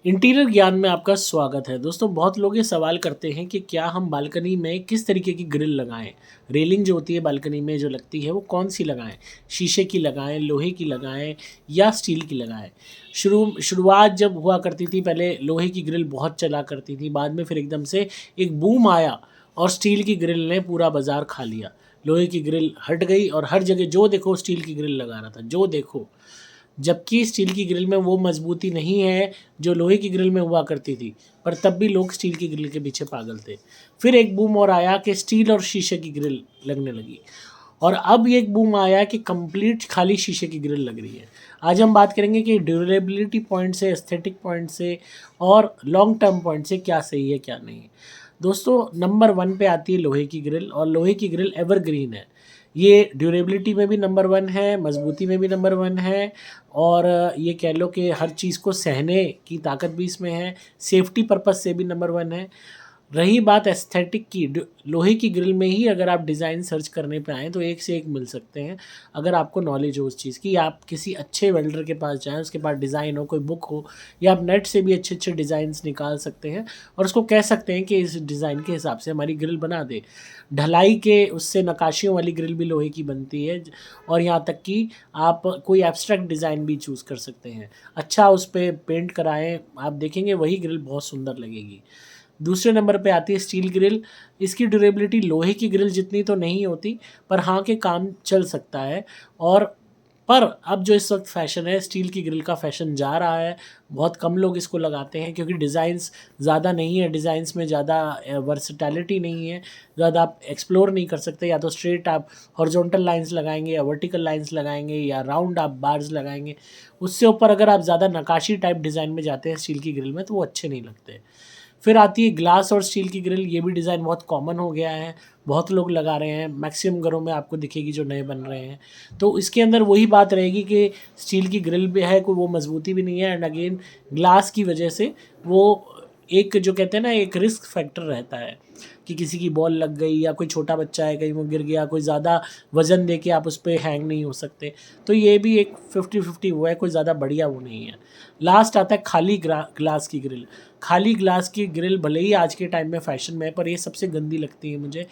Interior ज्ञान में आपका स्वागत है। दोस्तों, बहुत लोग ये सवाल करते हैं कि क्या हम बालकनी में किस तरीके की ग्रिल लगाएं। रेलिंग जो होती है बालकनी में जो लगती है वो कौन सी लगाएं, शीशे की लगाएं, लोहे की लगाएं या स्टील की लगाएं। शुरुआत जब हुआ करती थी, पहले लोहे की ग्रिल बहुत चला करती थी, बाद में फिर एकदम से एक बूम आया और स्टील की ग्रिल ने पूरा बाजार खा लिया। लोहे की ग्रिल हट गई और हर जगह जो देखो स्टील की ग्रिल लगा रहा था, जो देखो। जबकि स्टील की ग्रिल में वो मजबूती नहीं है जो लोहे की ग्रिल में हुआ करती थी, पर तब भी लोग स्टील की ग्रिल के पीछे पागल थे। फिर एक बूम और आया कि स्टील और शीशे की ग्रिल लगने लगी, और अब ये एक बूम आया कि कंप्लीट खाली शीशे की ग्रिल लग रही है। आज हम बात करेंगे कि ड्यूरेबिलिटी पॉइंट से, एस्थेटिक पॉइंट से और लॉन्ग टर्म पॉइंट से क्या सही है क्या नहीं है। दोस्तों, नंबर 1 पे आती है लोहे की ग्रिल, और लोहे की ग्रिल एवरग्रीन है। ये ड्यूरेबिलिटी में भी नंबर 1 है, मजबूती में भी नंबर 1 है, और ये कह लो कि हर चीज़ को सहने की ताकत भी इसमें है। सेफ्टी पर्पज़ से भी नंबर 1 है। रही बात एस्थेटिक की, लोहे की ग्रिल में ही अगर आप डिज़ाइन सर्च करने पे आएँ तो एक से एक मिल सकते हैं, अगर आपको नॉलेज हो उस चीज़ की, या आप किसी अच्छे वेल्डर के पास जाएँ, उसके पास डिज़ाइन हो, कोई बुक हो, या आप नेट से भी अच्छे अच्छे डिज़ाइंस निकाल सकते हैं और उसको कह सकते हैं कि इस डिज़ाइन के हिसाब से हमारी ग्रिल बना दे। ढलाई के उससे नक्काशियों वाली ग्रिल भी लोहे की बनती है, और यहाँ तक कि आप कोई एब्स्ट्रैक्ट डिज़ाइन भी चूज़ कर सकते हैं। अच्छा उस पे पेंट कराएँ, आप देखेंगे वही ग्रिल बहुत सुंदर लगेगी। दूसरे नंबर पे आती है स्टील ग्रिल। इसकी ड्यूरेबिलिटी लोहे की ग्रिल जितनी तो नहीं होती, पर हाँ के काम चल सकता है। और पर अब जो इस वक्त फ़ैशन है, स्टील की ग्रिल का फ़ैशन जा रहा है। बहुत कम लोग इसको लगाते हैं क्योंकि डिज़ाइंस ज़्यादा नहीं है, डिज़ाइंस में ज़्यादा वर्सटैलिटी नहीं है, ज़्यादा आप एक्सप्लोर नहीं कर सकते। या तो स्ट्रेट आप हॉरिजॉन्टल लाइंस लगाएंगे, या वर्टिकल लाइंस लगाएंगे, या राउंड आप बार्स लगाएंगे। उससे ऊपर अगर आप ज़्यादा नक्काशी टाइप डिज़ाइन में जाते हैं स्टील की ग्रिल में, तो वो अच्छे नहीं लगते। फिर आती है ग्लास और स्टील की ग्रिल। ये भी डिज़ाइन बहुत कॉमन हो गया है, बहुत लोग लगा रहे हैं, मैक्सिमम घरों में आपको दिखेगी जो नए बन रहे हैं। तो इसके अंदर वही बात रहेगी कि स्टील की ग्रिल भी है, कोई वो मजबूती भी नहीं है, एंड अगेन ग्लास की वजह से वो एक जो कहते हैं ना, एक रिस्क फैक्टर रहता है कि किसी की बॉल लग गई, या कोई छोटा बच्चा है कहीं वो गिर गया, कोई ज़्यादा वज़न दे के आप उस पर हैंग नहीं हो सकते। तो ये भी एक 50-50 हुआ है, कोई ज़्यादा बढ़िया वो नहीं है। लास्ट आता है खाली ग्लास की ग्रिल। खाली ग्लास की ग्रिल भले ही आज के टाइम में फ़ैशन में है, पर ये सबसे गंदी लगती है मुझे।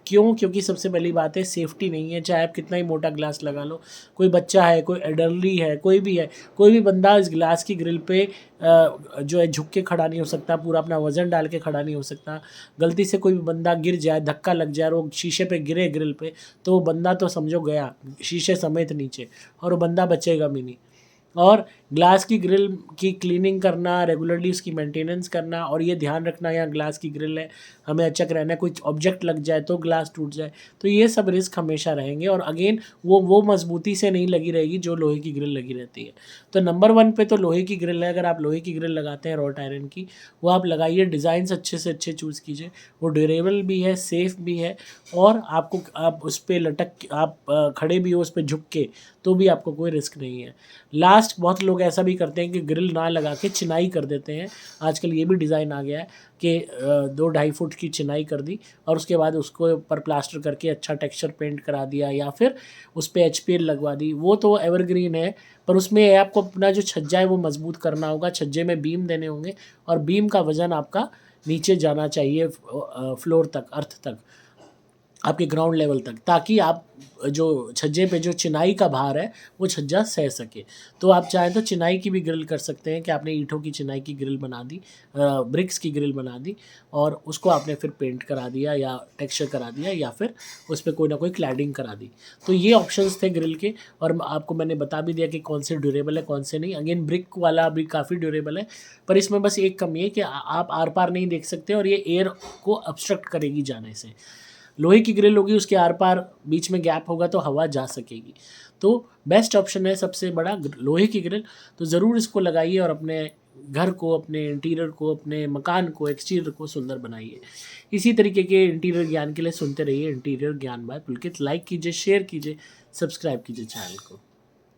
क्यों? क्योंकि सबसे पहली बात है, सेफ्टी नहीं है। चाहे आप कितना ही मोटा ग्लास लगा लो, कोई बच्चा है, कोई एडल्टरी है, कोई भी है, कोई भी बंदा इस ग्लास की ग्रिल पे जो है झुक के खड़ा नहीं हो सकता, पूरा अपना वज़न डाल के खड़ा नहीं हो सकता। गलती से कोई भी बंदा गिर जाए, धक्का लग जाए और वो शीशे पे गिरे ग्रिल पे, तो वो बंदा तो समझो गया, शीशे समेत नीचे, और वो बंदा बचेगा भी नहीं। और ग्लास की ग्रिल की क्लीनिंग करना, रेगुलरली उसकी मेंटेनेंस करना, और ये ध्यान रखना यहाँ ग्लास की ग्रिल है, हमें अचक रहना है, कुछ ऑब्जेक्ट लग जाए तो ग्लास टूट जाए, तो ये सब रिस्क हमेशा रहेंगे। और अगेन वो मजबूती से नहीं लगी रहेगी जो लोहे की ग्रिल लगी रहती है। तो नंबर 1 पे तो लोहे की ग्रिल है। अगर आप लोहे की ग्रिल लगाते हैं रॉट आयरन की, वो आप लगाइए, डिज़ाइंस अच्छे से अच्छे चूज़ कीजिए, वो ड्यूरेबल भी है, सेफ़ भी है, और आपको आप उस पर आप खड़े भी हो उस पर झुक के, तो भी आपको कोई रिस्क नहीं है। लास्ट, बहुत लोग ऐसा भी करते हैं कि ग्रिल ना लगा के चिनाई कर देते हैं। आजकल ये भी डिज़ाइन आ गया है कि 2-2.5 फुट की चिनाई कर दी, और उसके बाद उसको ऊपर प्लास्टर करके अच्छा टेक्सचर पेंट करा दिया, या फिर उस पे एचपीएल लगवा दी। वो तो एवरग्रीन है, पर उसमें आपको अपना जो छज्जा है वो मजबूत करना होगा, छज्जे में बीम देने होंगे, और बीम का वज़न आपका नीचे जाना चाहिए फ्लोर तक, अर्थ तक, आपके ग्राउंड लेवल तक, ताकि आप जो छज्जे पे जो चिनाई का भार है वो छज्जा सह सके। तो आप चाहें तो चिनाई की भी ग्रिल कर सकते हैं कि आपने ईंटों की चिनाई की ग्रिल बना दी, ब्रिक्स की ग्रिल बना दी, और उसको आपने फिर पेंट करा दिया या टेक्सचर करा दिया, या फिर उस पर कोई ना कोई क्लैडिंग करा दी। तो ये ऑप्शंस थे ग्रिल के, और आपको मैंने बता भी दिया कि कौन से ड्यूरेबल है कौन से नहीं। अगेन ब्रिक वाला भी काफ़ी ड्यूरेबल है, पर इसमें बस एक कमी है कि आप आर पार नहीं देख सकते, और ये एयर को ऑब्स्ट्रक्ट करेगी जाने से। लोहे की ग्रिल होगी, उसके आर पार बीच में गैप होगा तो हवा जा सकेगी। तो बेस्ट ऑप्शन है सबसे बड़ा लोहे की ग्रिल। तो ज़रूर इसको लगाइए और अपने घर को, अपने इंटीरियर को, अपने मकान को, एक्सटीरियर को सुंदर बनाइए। इसी तरीके के इंटीरियर ज्ञान के लिए सुनते रहिए इंटीरियर ज्ञान बाय पुलकित। लाइक कीजिए, शेयर कीजिए, सब्सक्राइब कीजिए चैनल को।